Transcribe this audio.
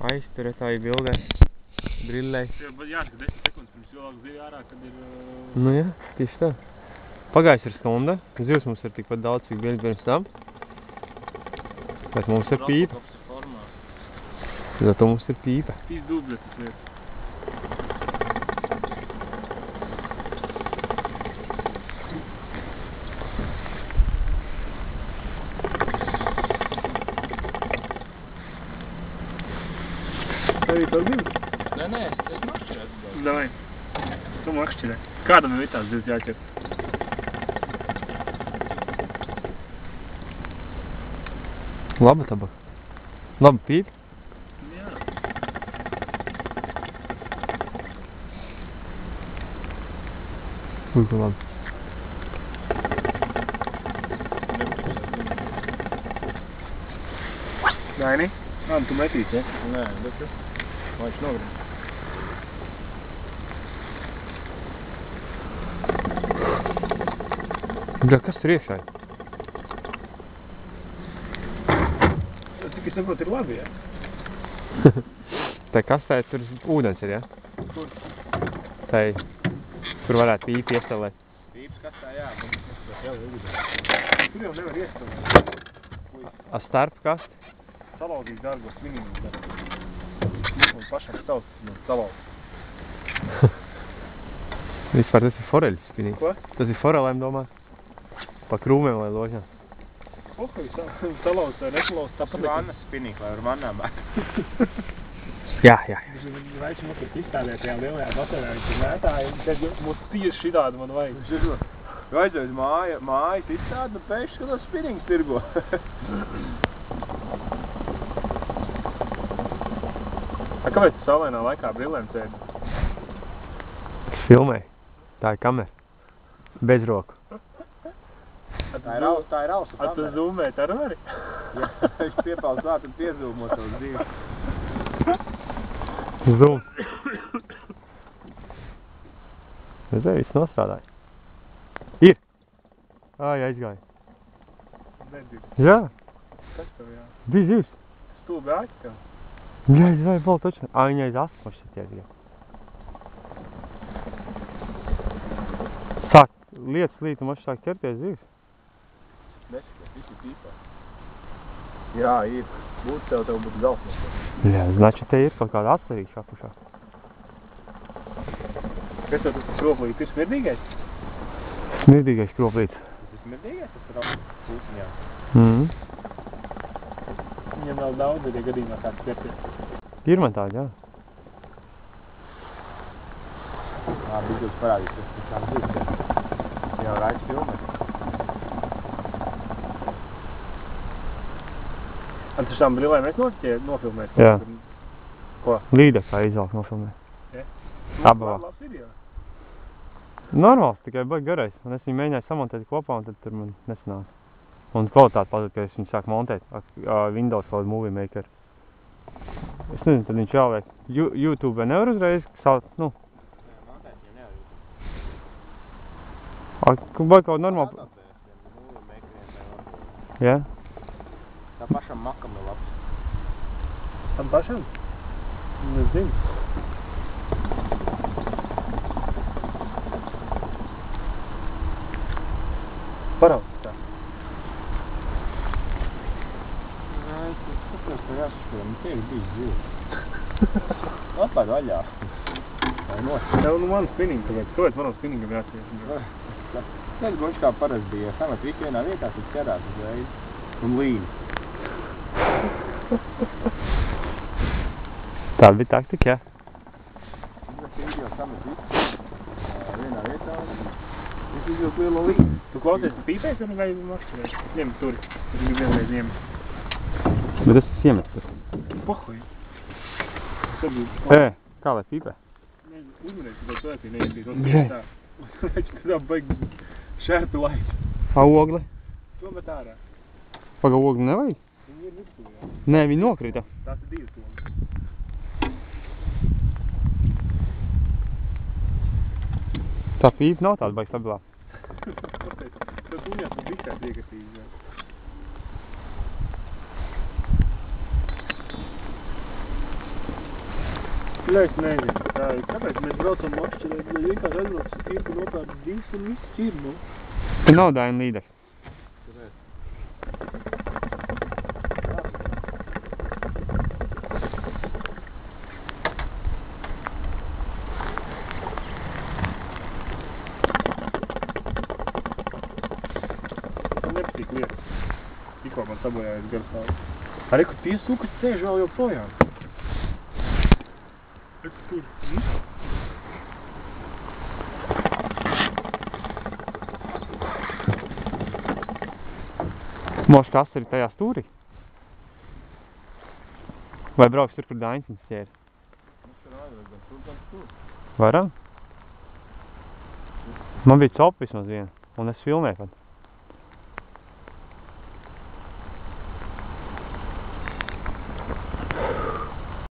aizturētāji bildē, brillē. Jāsaka 10 sekundes pirms vilāk zivi ārā, kad ir... Nu jā, tieši tā. Pagājis ir stunda, zivs mums ir tikpat daudz, cik bija pirms tam. Bet mums ir pīpa. Zato mums ir pīpa. Tīs dubļetas ir. Arī par zivs? Nē, es makšķirētu. Davai. Tu makšķirē. Kādam ir tās zivs jāķer? Laba tabaka. Laba pīpa. Jā. Ui, ko labi. Daini? Tu metīsi, ja? Nē, bet es... Vai viņš nogrien? Bļa, kas tur iekšā ir? Cik es saprotu, ir labi, ja? Tā kastē tur ūdens ir, ja? Kur? Tai, kur varētu pīpi iestāvēt. Pīpas kastā, jā, mums neskatās jau ūdeni. Tur jau nevar iestāvēt. A starp kast? Salauzīs dārgos minīmus darbos. Un pašam savs salauz. Vispār tas ir foreļs spinīgi. Ko? Tas ir forelēm domās. Pa krūmēm vai ložām. Pohoj, salauz vai nesalauz, tāpat Tas ir vannas spinīgi, lai var vannā bēt. Jā. Vairs mums ir izstādē tajā lielajā baterē, viņš ir mētāji, un tad mums tieši šitādu man vajag. Vajadzēja uz mājas izstādi, un pēkšņi skatos spinīgs tirgo. Kāpēc tu saulainā laikā brillēm sēdi? Filmē. Tā ir kamera. Bez roku. Tā ir ausa kamera. Tu zoomēt ar vari? Jā, viņš piepals klāt un piezūmo savus dzīves. Zoom. Redzēju, viss nostrādāja. Ir! Āj, aizgāja. Nedzīv. Jā, Kas tev jā? bija zivs. Stūbi āķi tev. Jā, aizgāja, vēl taču. Ā, viņa aiz aspaši satiek. Sāk, lietas līt, un maši sāk ķerties zivs. Neskaties, visi pīpā. Jā, ir. Būtu tev būtu gals nesot. Jā, znači te ir kaut kāda atcerīša apušā. Kas tev tas kroplīt ir smirdīgais? Smirdīgais kroplīts. Tas ir smirdīgais, tas ir pūciņā. Viņam vēl daudz ir, ja gadījumā kāds ķerties. Ir man tāda, jā. Bīdus parādīs, tas tām dzīves. Jau raids filmē. Un tu šām brillēm es nofilmēt? Jā. Ko? Līdekā izvalk nofilmē. Ja? Abavā. Labs video. Normāls, tikai baigi garais. Un es viņu mēģināju samontēt kopā, un tad tur man nesanāca. Un kvalitāte pazuda, ka es viņu sāku montēt Windows vai Movie Maker. Es nezinu, tad viņš jāliek. YouTube nevar uzreiz sauc, nu. Nē, montēt jau nevar Vai kaut normāli... Movie Makeriem nevar. Jā? Tā pašam makam ir labs. Tam pašam? Nezinu. Paraugs tā. Kāpēc tev jāsašķiram? Te ir bijis dzīves. Atpār vaļā. Vai nost. Tev nu man spinning, kāpēc manam spinningam jāsies? Tad viņš kā parasti bija. Samet visu vienā vietā, tad ķerās uzreiz. Un līn. Tāda bija taktika, jā? Tas video samet visu vienā vietā un viņš izjūt lielo līn. Tu klausies pīpēs vai makšķirēs? Ņem turi. Es gribu vienreiz ņemt. Bet es iemetu tur. Pohoj. Kā lai pīpē? Uzmanēs, ka tev cilvēki neizdīt. Bļai. Viņš tā baigi šērpi laiks. A ogle? To met ārā. Paga ogli nevajag? Viņi ir virsū, jā. Nē, viņi nokrita. Tās ir divas ogas. Tā pīpa nav tāda baigi stabilā. Tev tuņās un bišķās iekasīs, jā. Es nezinu, kāpēc mēs braucam atšķirēt, lai vienkārši aizbrauc tirku nopērk divas un viss ir, nu. Te nav daina līdekļi. Man nepatīk lietas. Tikko man sabojājas garstāvis. Arī, kad tie sukas sēž vēl joprojām. Tur. Moš kas ir tajā stūrī? Vai brauks tur, kur Daņciņas ķēri? Varam? Man bija copa vismaz viena, un es filmēju pat.